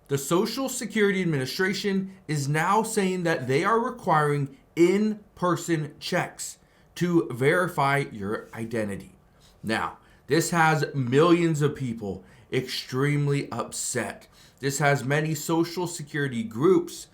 The Social Security Administration is now saying that they are requiring in-person checks to verify your identity. Now, this has millions of people extremely upset. This has many Social Security groups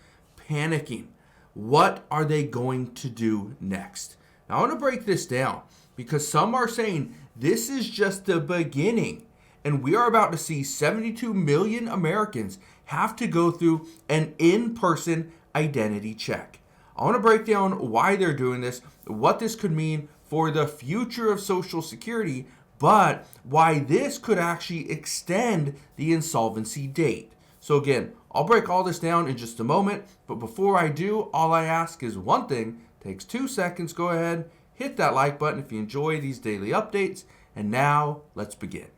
panicking. What are they going to do next? Now, I want to break this down because some are saying this is just the beginning, and we are about to see 72 million Americans have to go through an in-person identity check. I want to break down why they're doing this, what this could mean for the future of Social Security, but why this could actually extend the insolvency date. So again, I'll break all this down in just a moment, but before I do, all I ask is one thing. Takes 2 seconds. Go ahead, hit that like button if you enjoy these daily updates, and now let's begin.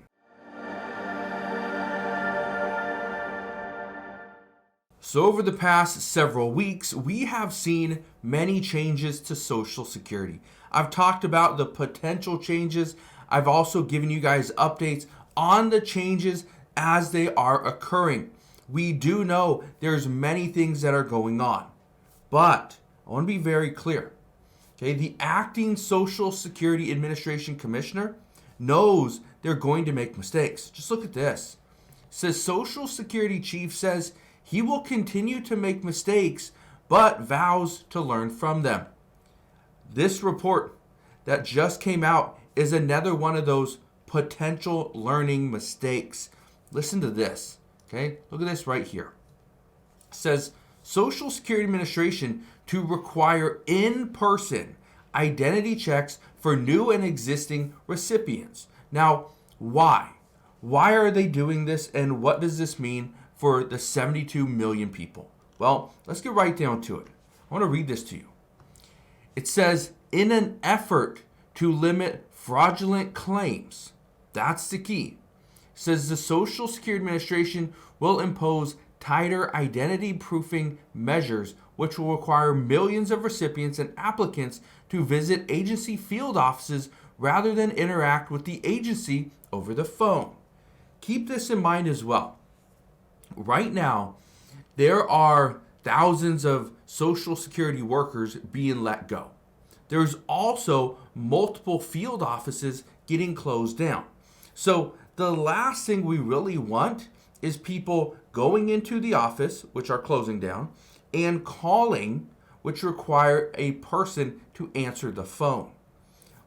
So over the past several weeks, we have seen many changes to Social Security. I've talked about the potential changes. I've also given you guys updates on the changes as they are occurring. We do know there's many things that are going on, but I want to be very clear. Okay, the acting Social Security Administration Commissioner knows they're going to make mistakes. Just look at this. It says Social Security Chief says he will continue to make mistakes, but vows to learn from them. This report that just came out is another one of those potential learning mistakes. Listen to this. Okay, look at this right here. It says Social Security Administration to require in-person identity checks for new and existing recipients. Now, why? Why are they doing this, and what does this mean for the 72 million people? Well, let's get right down to it. I want to read this to you. It says, in an effort to limit fraudulent claims, that's the key. It says the Social Security Administration will impose tighter identity proofing measures, which will require millions of recipients and applicants to visit agency field offices rather than interact with the agency over the phone. Keep this in mind as well. Right now, there are thousands of Social Security workers being let go. There's also multiple field offices getting closed down. So the last thing we really want is people going into the office, which are closing down, and calling, which require a person to answer the phone.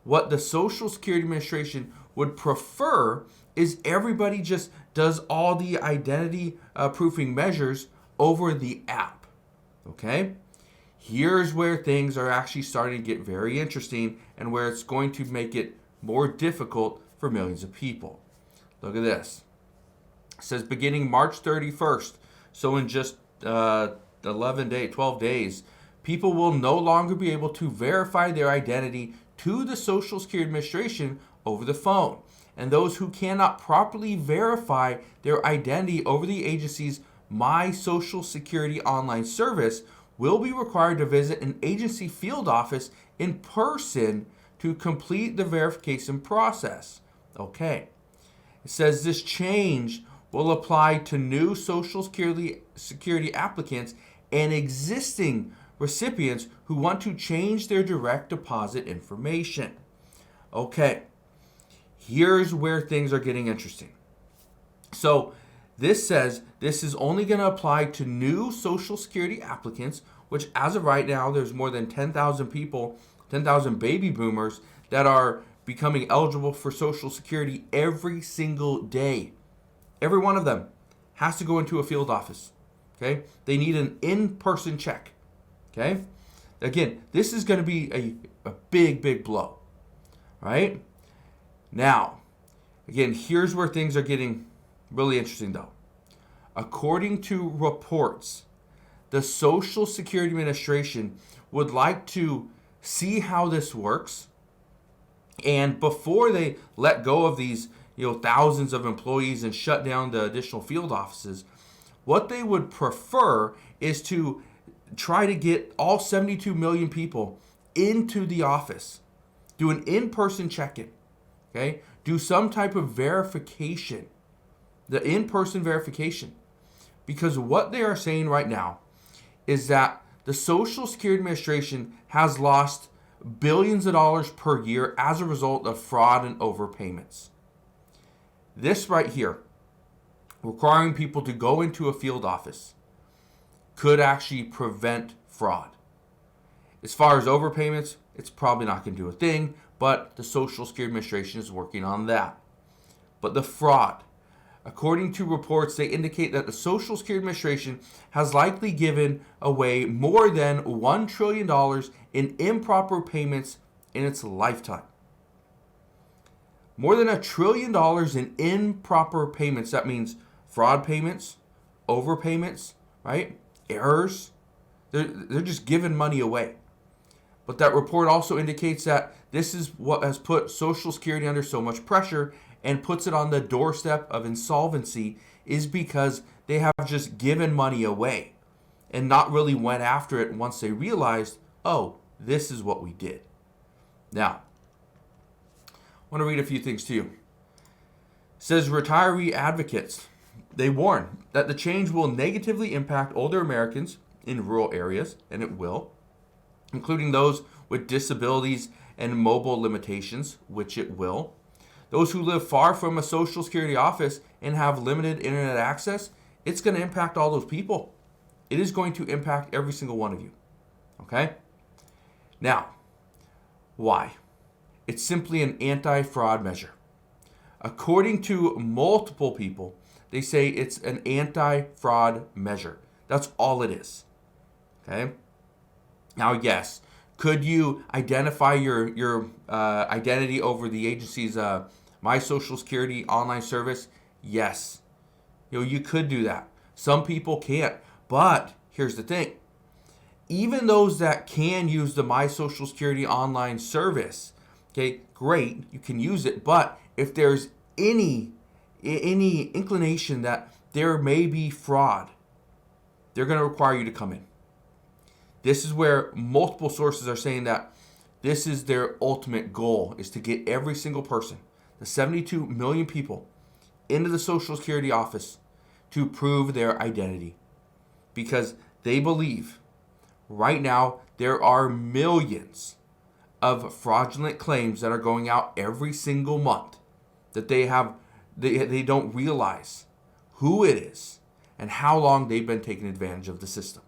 What the Social Security Administration would prefer is everybody just does all the identity proofing measures over the app. Okay? Here's where things are actually starting to get very interesting and where it's going to make it more difficult for millions of people. Look at this. It says beginning March 31st, so in just 12 days, people will no longer be able to verify their identity to the Social Security Administration over the phone. And those who cannot properly verify their identity over the agency's My Social Security online service will be required to visit an agency field office in person to complete the verification process. Okay. It says this change will apply to new Social Security applicants and existing recipients who want to change their direct deposit information. Okay, here's where things are getting interesting. So this says this is only going to apply to new Social Security applicants, which as of right now, there's more than 10,000 people, 10,000 baby boomers that are becoming eligible for Social Security every single day. Every one of them has to go into a field office. Okay? They need an in-person check. Okay? Again, this is going to be a big, big blow. Right? Now, again, here's where things are getting really interesting though. According to reports, the Social Security Administration would like to see how this works. And before they let go of these thousands of employees and shut down the additional field offices, what they would prefer is to try to get all 72 million people into the office, do an in-person check-in, okay? Do some type of verification, the in-person verification, because what they are saying right now is that the Social Security Administration has lost billions of dollars per year as a result of fraud and overpayments. This right here, requiring people to go into a field office, could actually prevent fraud. As far as overpayments, it's probably not going to do a thing, but the Social Security Administration is working on that. But the fraud, according to reports, they indicate that the Social Security Administration has likely given away more than $1 trillion in improper payments in its lifetime. More than $1 trillion in improper payments. That means fraud payments, overpayments, right? Errors. They're just giving money away. But that report also indicates that this is what has put Social Security under so much pressure and puts it on the doorstep of insolvency, is because they have just given money away and not really went after it once they realized, oh, this is what we did. Now, I want to read a few things to you. It says retiree advocates, they warn that the change will negatively impact older Americans in rural areas, and it will, including those with disabilities and mobile limitations, which it will. Those who live far from a Social Security office and have limited internet access, it's going to impact all those people. It is going to impact every single one of you. Okay? Now, why? It's simply an anti-fraud measure. According to multiple people, they say it's an anti-fraud measure. That's all it is. Okay? Now, yes, could you identify your identity over the agency's My Social Security online service? Yes. You could do that. Some people can't. But here's the thing. Even those that can use the My Social Security online service, okay, great, you can use it. But if there's any inclination that there may be fraud, they're going to require you to come in. This is where multiple sources are saying that this is their ultimate goal, is to get every single person, the 72 million people, into the Social Security office to prove their identity. Because they believe right now there are millions of fraudulent claims that are going out every single month that they don't realize who it is and how long they've been taking advantage of the system.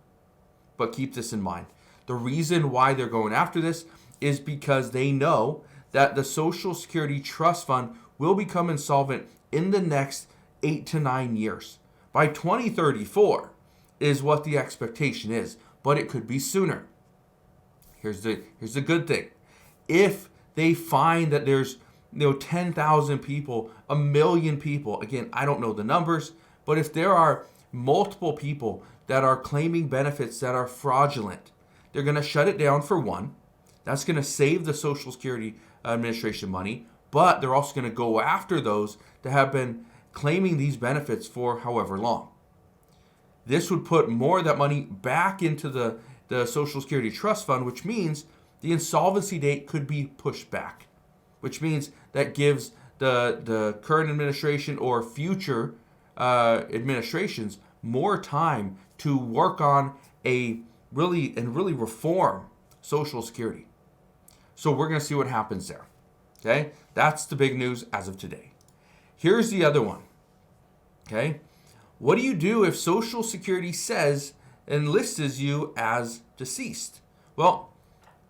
But keep this in mind. The reason why they're going after this is because they know that the Social Security Trust Fund will become insolvent in the next 8 to 9 years. By 2034 is what the expectation is, but it could be sooner. Here's the good thing. If they find that there's 10,000 people, 1 million people, again, I don't know the numbers, but if there are multiple people that are claiming benefits that are fraudulent, they're going to shut it down for one. That's going to save the Social Security Administration money, but they're also going to go after those that have been claiming these benefits for however long. This would put more of that money back into the Social Security Trust Fund, which means the insolvency date could be pushed back, which means that gives the current administration or future administrations more time to work on really reform Social Security. So we're going to see what happens there. Okay? That's the big news as of today. Here's the other one. Okay? What do you do if Social Security says and lists you as deceased? Well,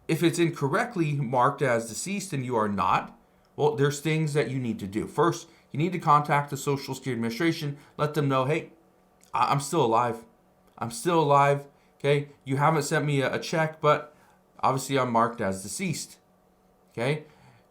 if it's incorrectly marked as deceased and you are not, well, there's things that you need to do. First, you need to contact the Social Security Administration, let them know, hey, I'm still alive. I'm still alive. Okay? You haven't sent me a check, but obviously I'm marked as deceased. Okay?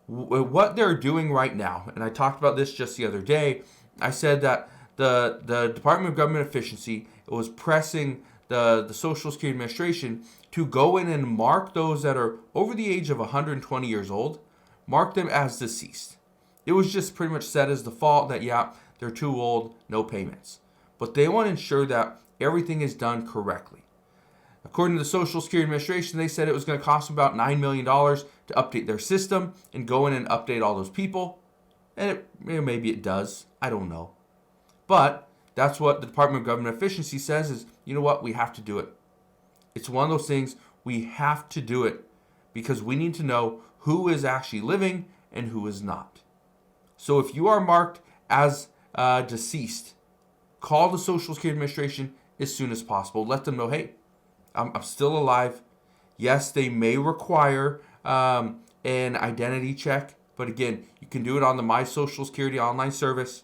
What they're doing right now, and I talked about this just the other day, I said that the Department of Government Efficiency was pressing the Social Security Administration to go in and mark those that are over the age of 120 years old, mark them as deceased. It was just pretty much set as default that, yeah, they're too old, no payments. But they want to ensure that everything is done correctly. According to the Social Security Administration, they said it was going to cost them about $9 million to update their system and go in and update all those people. And maybe it does. I don't know. But That's what the Department of Government Efficiency says is, you know what, we have to do it. It's one of those things, we have to do it because we need to know who is actually living and who is not. So if you are marked as deceased, call the Social Security Administration as soon as possible. Let them know, hey, I'm still alive. Yes, they may require an identity check, but again, you can do it on the My Social Security online service.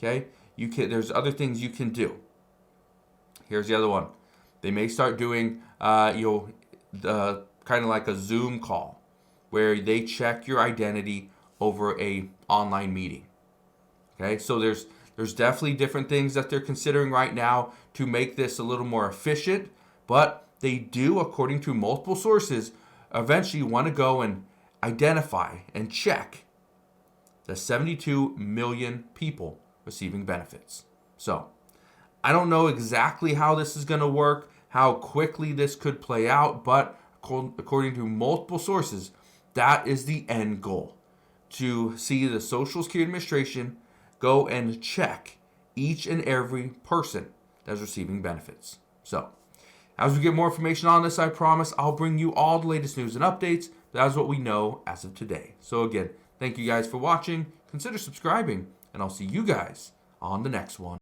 Okay, there's other things you can do. Here's the other one. They may start doing kind of like a Zoom call where they check your identity over a online meeting. Okay, so there's definitely different things that they're considering right now to make this a little more efficient, but they do, according to multiple sources, eventually want to go and identify and check the 72 million people receiving benefits. So I don't know exactly how this is going to work, how quickly this could play out, but according to multiple sources, that is the end goal, to see the Social Security Administration go and check each and every person that's receiving benefits. So as we get more information on this, I promise I'll bring you all the latest news and updates. That's what we know as of today. So again, thank you guys for watching. Consider subscribing, and I'll see you guys on the next one.